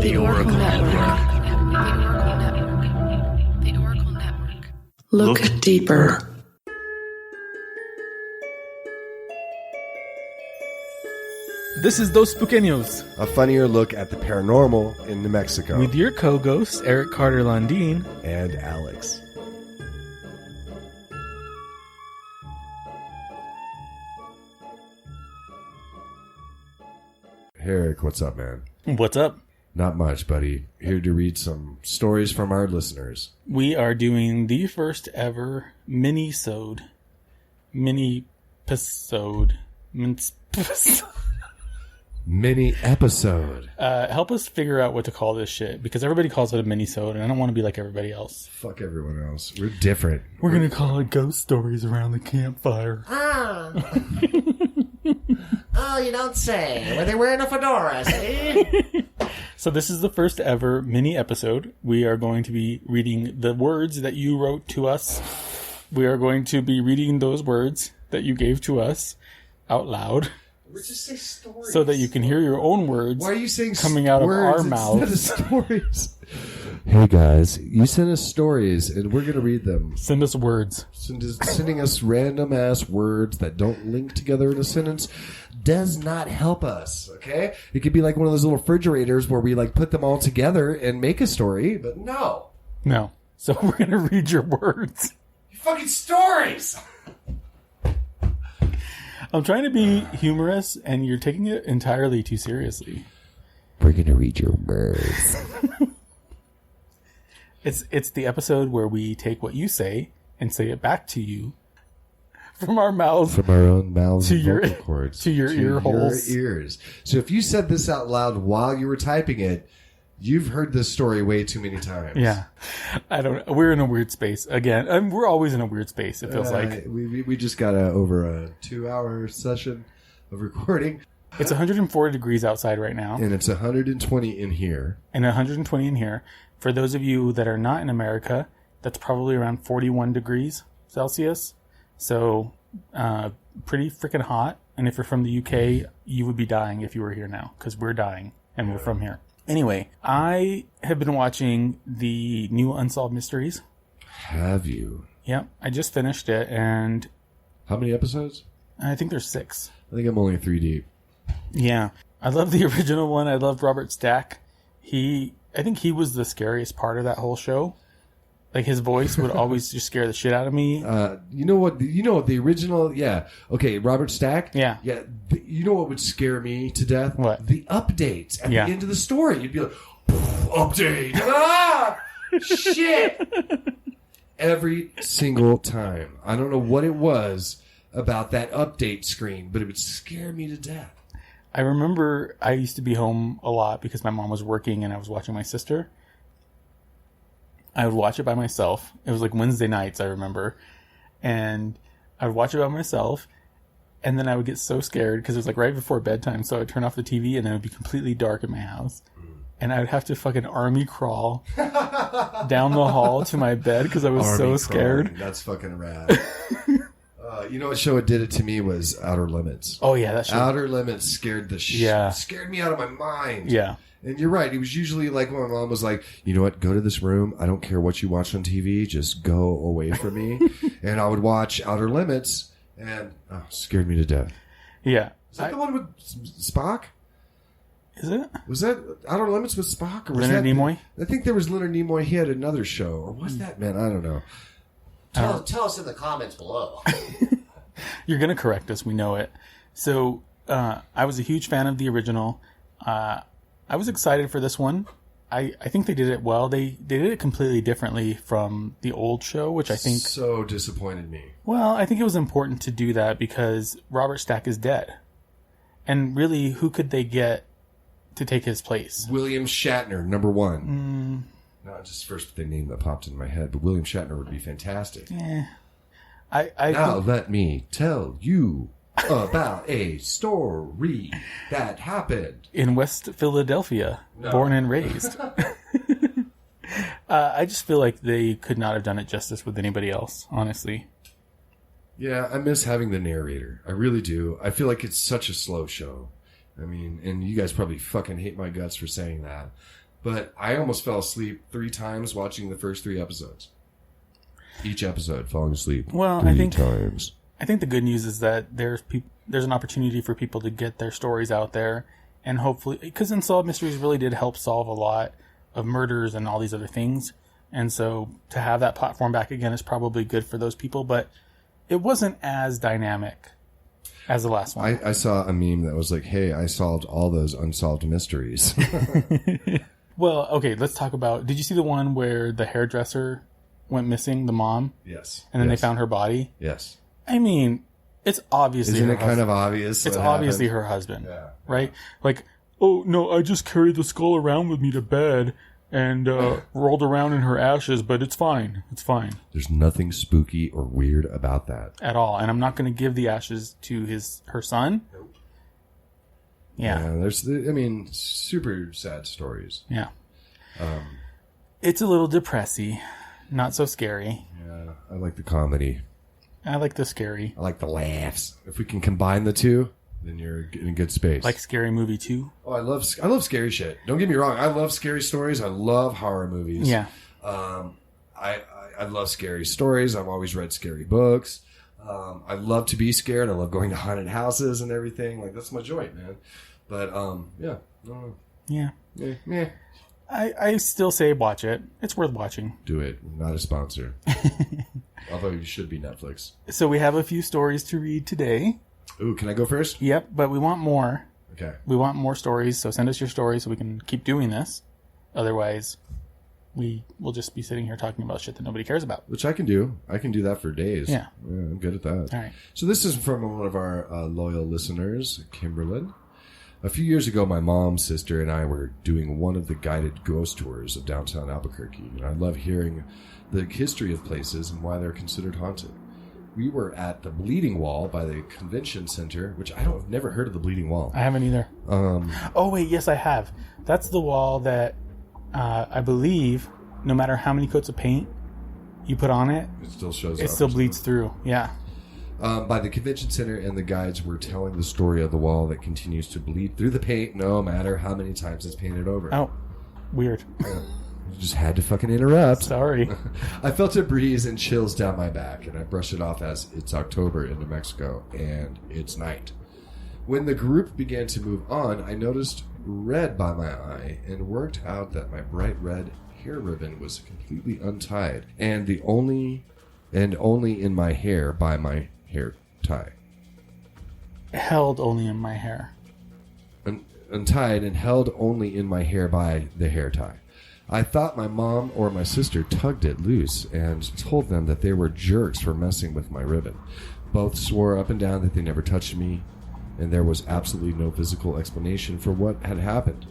The Oracle Network. The Oracle Network. Look deeper. This is Dos Pequeños, A funnier look at the paranormal in New Mexico. with your co-ghosts, Eric Carter Landine. And Alex. Hey Eric, what's up, man? What's up? Not much, buddy. Here to read some stories from our listeners. We are doing the first ever Minisode. Mini-pisode. Mini episode. Help us figure out what to call this shit, because everybody calls it a Minisode, and I don't want to be like everybody else. Fuck everyone else. We're different. We're going to call it Ghost Stories Around the Campfire. Ah. Oh, you don't say. Were they wearing a fedora, see? So this is the first ever mini episode. We are going to be reading the words that you wrote to us. We are going to be reading those words that you gave to us out loud, Let's just say stories. so that you can hear your own words. Why are you saying coming out of our words mouths? instead of stories? Hey guys, you sent us stories and we're going to read them. Send us words. Sending us random ass words that don't link together in a sentence does not help us, okay? It could be like one of those little refrigerators where we like put them all together and make a story, but no. No. So we're going to read your words. You fucking stories! I'm trying to be humorous, and you're taking it entirely too seriously. We're going to read your words. It's the episode where we take what you say and say it back to you from our mouths From our own mouths to and your vocal cords. to your ear holes. Your ears. So if you said this out loud while you were typing it, you've heard this story way too many times. Yeah, I don't. We're in a weird space again. We're always in a weird space. It feels like we just got over a 2-hour session of recording, it's 104 degrees outside right now, and it's 120 in here. and 120 in here. For those of you that are not in America, that's probably around 41 degrees Celsius. So pretty freaking hot. And if you're from the UK, you would be dying if you were here now, because we're dying and we're from here. Anyway, I have been watching the new Unsolved Mysteries. Have you? Yep, I just finished it, and How many episodes? I think there's 6. I think I'm only 3 deep. Yeah, I love the original one. I loved Robert Stack. I think he was the scariest part of that whole show. Like, his voice would always just scare the shit out of me. You know what? The original. Yeah. Okay. Robert Stack. Yeah. Yeah. You know what would scare me to death? What? The updates at Yeah. the end of the story. You'd be like, update. Ah, shit. Every single time. I don't know what it was about that update screen, but it would scare me to death. I remember I used to be home a lot because my mom was working and I was watching my sister. I would watch it by myself. It was like Wednesday nights, I remember. And I would watch it by myself. And then I would get so scared because it was like right before bedtime. So I would turn off the TV and then it would be completely dark in my house. And I would have to fucking army crawl down the hall to my bed because I was so scared. Crawling. That's fucking rad. You know what show it did it to me was Outer Limits. Oh, yeah, that shit. Outer Limits scared the Yeah. scared me out of my mind. Yeah. And you're right. It was usually like when my mom was like, you know what, go to this room. I don't care what you watch on TV. Just go away from me. And I would watch Outer Limits and scared me to death. Yeah. Is that the one with Spock? Is it? Was that Outer Limits with Spock? Or was Leonard that Nimoy? I think there was Leonard Nimoy. He had another show. Or was that, man? I don't know. Tell us in the comments below. You're going to correct us. We know it. So I was a huge fan of the original. I was excited for this one. I think they did it well. They did it completely differently from the old show, which I think... So disappointed me. Well, I think it was important to do that because Robert Stack is dead. And really, who could they get to take his place? William Shatner, number 1. Not just first the name that popped in my head, but William Shatner would be fantastic. Now let me tell you about a story that happened in West Philadelphia, born and raised. I just feel like they could not have done it justice with anybody else, honestly. Yeah, I miss having the narrator. I really do. I feel like it's such a slow show. I mean, and you guys probably fucking hate my guts for saying that. But I almost fell asleep 3 times watching the first 3 episodes. Each episode, falling asleep. Well, 3 times. I think the good news is that there's an opportunity for people to get their stories out there, and hopefully, because Unsolved Mysteries really did help solve a lot of murders and all these other things, and so to have that platform back again is probably good for those people. But it wasn't as dynamic as the last one. I saw a meme that was like, "Hey, I solved all those unsolved mysteries." Well, okay, let's talk about. Did you see the one where the hairdresser went missing, the mom? Yes. And then they found her body? Yes. I mean, it's obviously Isn't it kind of obvious? It's obviously her husband. Yeah. Right? Like, oh, no, I just carried the skull around with me to bed and rolled around in her ashes, but it's fine. It's fine. There's nothing spooky or weird about that. At all. And I'm not going to give the ashes to her son. Nope. Yeah. There's, super sad stories. Yeah. It's a little depressing. Not so scary. Yeah, I like the comedy. I like the scary. I like the laughs. If we can combine the two, then you're in a good space. Like Scary Movie 2? Oh, I love scary shit. Don't get me wrong. I love scary stories. I love horror movies. Yeah. I love scary stories. I've always read scary books. I love to be scared. I love going to haunted houses and everything. Like, that's my joint, man. But, yeah. Yeah. Yeah. I still say watch it. It's worth watching. Do it. Not a sponsor. Although you should be Netflix. So we have a few stories to read today. Ooh, can I go first? Yep, but we want more. Okay. We want more stories, so send us your stories so we can keep doing this. Otherwise, we will just be sitting here talking about shit that nobody cares about. Which I can do. I can do that for days. Yeah. I'm good at that. All right. So this is from one of our loyal listeners, Kimberlyn. A few years ago, my mom, sister, and I were doing one of the guided ghost tours of downtown Albuquerque, and I love hearing the history of places and why they're considered haunted. We were at the Bleeding Wall by the Convention Center, which I've never heard of the Bleeding Wall. I haven't either. Oh, wait, yes, I have. That's the wall that I believe no matter how many coats of paint you put on it, it still shows up. It still bleeds through, yeah. By the Convention Center, and the guides were telling the story of the wall that continues to bleed through the paint no matter how many times it's painted over. Oh, weird. You just had to fucking interrupt. Sorry. I felt a breeze and chills down my back, and I brushed it off as it's October in New Mexico, and it's night. When the group began to move on, I noticed red by my eye and worked out that my bright red hair ribbon was completely untied, and only in my hair by my hair tie. Held only in my hair. Untied and held only in my hair by the hair tie. I thought my mom or my sister tugged it loose and told them that they were jerks for messing with my ribbon. Both swore up and down that they never touched me, and there was absolutely no physical explanation for what had happened.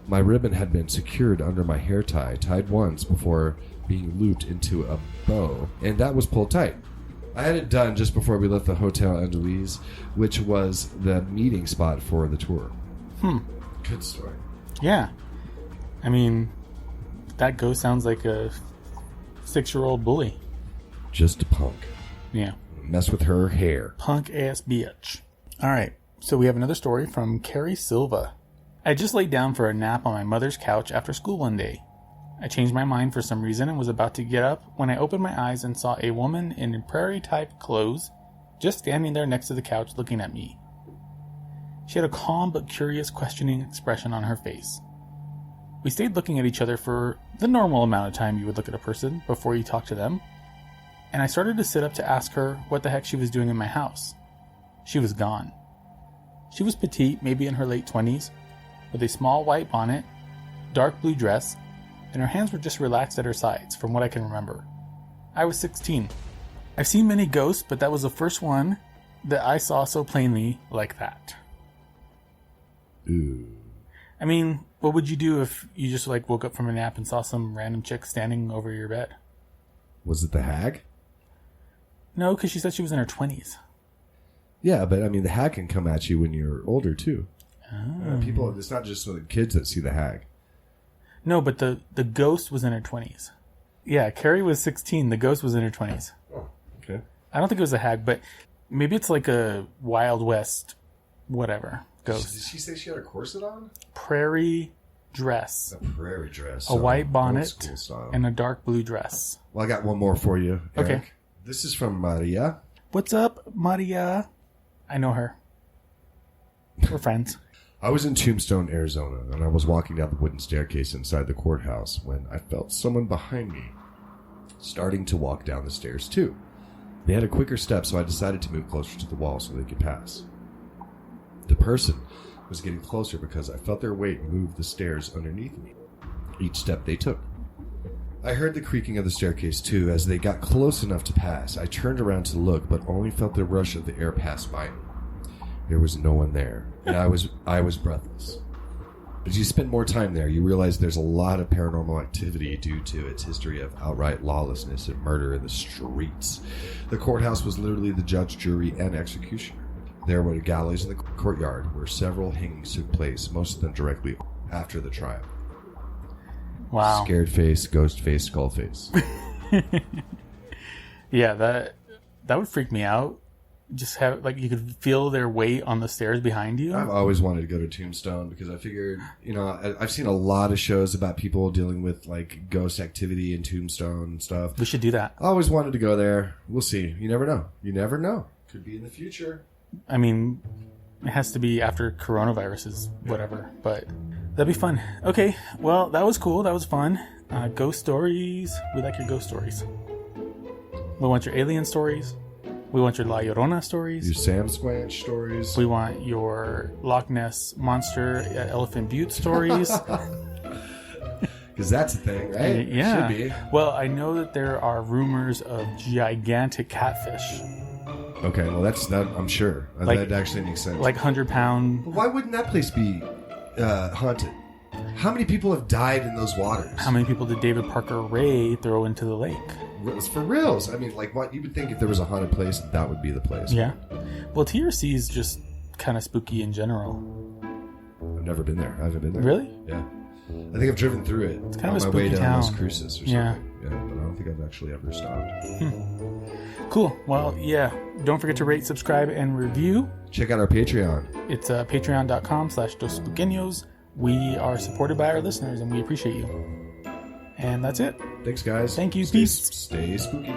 My ribbon had been secured under my hair tie, tied once before being looped into a bow, and that was pulled tight. I had it done just before we left the Hotel Angeles, which was the meeting spot for the tour. Good story. Yeah. I mean, that ghost sounds like a 6-year-old bully. Just a punk. Yeah. Mess with her hair. Punk ass bitch. All right. So we have another story from Carrie Silva. I just laid down for a nap on my mother's couch after school one day. I changed my mind for some reason and was about to get up when I opened my eyes and saw a woman in prairie-type clothes just standing there next to the couch looking at me. She had a calm but curious questioning expression on her face. We stayed looking at each other for the normal amount of time you would look at a person before you talk to them, and I started to sit up to ask her what the heck she was doing in my house. She was gone. She was petite, maybe in her late 20s, with a small white bonnet, dark blue dress, and her hands were just relaxed at her sides, from what I can remember. I was 16. I've seen many ghosts, but that was the first one that I saw so plainly like that. Ooh. I mean, what would you do if you just woke up from a nap and saw some random chick standing over your bed? Was it the hag? No, because she said she was in her 20s. Yeah, but I mean, the hag can come at you when you're older too. Oh. People, it's not just the kids that see the hag. No, but the ghost was in her 20s. Yeah, Carrie was 16. The ghost was in her 20s. Oh, okay. I don't think it was a hag, but maybe it's like a Wild West, whatever, ghost. Did she say she had a corset on? Prairie dress. A prairie dress. A white bonnet old school style. and a dark blue dress. Well, I got one more for you, Eric. Okay. This is from Maria. What's up, Maria? I know her. We're friends. I was in Tombstone, Arizona, and I was walking down the wooden staircase inside the courthouse when I felt someone behind me starting to walk down the stairs, too. They had a quicker step, so I decided to move closer to the wall so they could pass. The person was getting closer because I felt their weight move the stairs underneath me, each step they took. I heard the creaking of the staircase, too, as they got close enough to pass. I turned around to look, but only felt the rush of the air pass by me. There was no one there, and I was breathless. As you spend more time there, you realize there's a lot of paranormal activity due to its history of outright lawlessness and murder in the streets. The courthouse was literally the judge, jury, and executioner. There were galleys in the courtyard where several hangings took place, most of them directly after the trial. Wow. Scared face, ghost face, skull face. Yeah, that would freak me out. Just have, like, you could feel their weight on the stairs behind you. I've always wanted to go to Tombstone because I figured, I've seen a lot of shows about people dealing with, like, ghost activity in Tombstone and stuff. We should do that. I always wanted to go there. We'll see. You never know. You never know. Could be in the future. I mean, it has to be after coronavirus is whatever, but that'd be fun. Okay, well, that was cool. That was fun. Ghost stories. We like your ghost stories. We want your alien stories. We want your La Llorona stories. Your Sam Squanch stories. We want your Loch Ness Monster at Elephant Butte stories. Because that's a thing, right? Yeah. Should be. Well, I know that there are rumors of gigantic catfish. Okay, well, that's that. I'm sure. That actually makes sense. Like 100-pound. Why wouldn't that place be haunted? How many people have died in those waters? How many people did David Parker Ray throw into the lake? It's for reals. I mean, like, what you would think if there was a haunted place, that would be the place. Yeah. Well, TRC is just kind of spooky in general. I've never been there. I haven't been there. Really? Yeah. I think I've driven through it It's kind on of a my way spooky down town. Las Cruces or something. Yeah. Yeah, but I don't think I've actually ever stopped. Cool. Well, yeah. Don't forget to rate, subscribe, and review. Check out our Patreon. It's patreon.com/Dos Pequeños. We are supported by our listeners, and we appreciate you. And that's it. Thanks, guys. Thank you. Peace. Stay spooky.